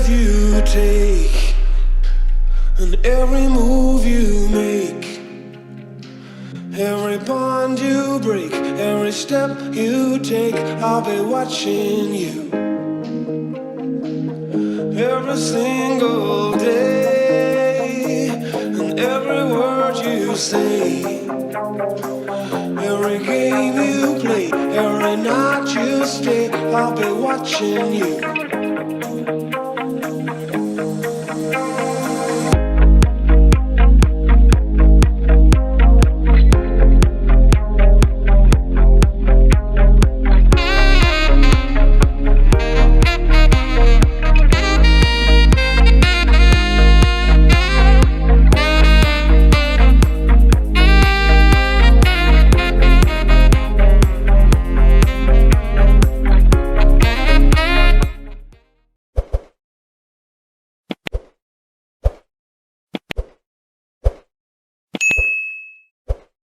breath you take, and every move you make, every bond you break, every step you take, I'll be watching you every single day, and every word you say, every game you play, every night you stay, I'll be watching you.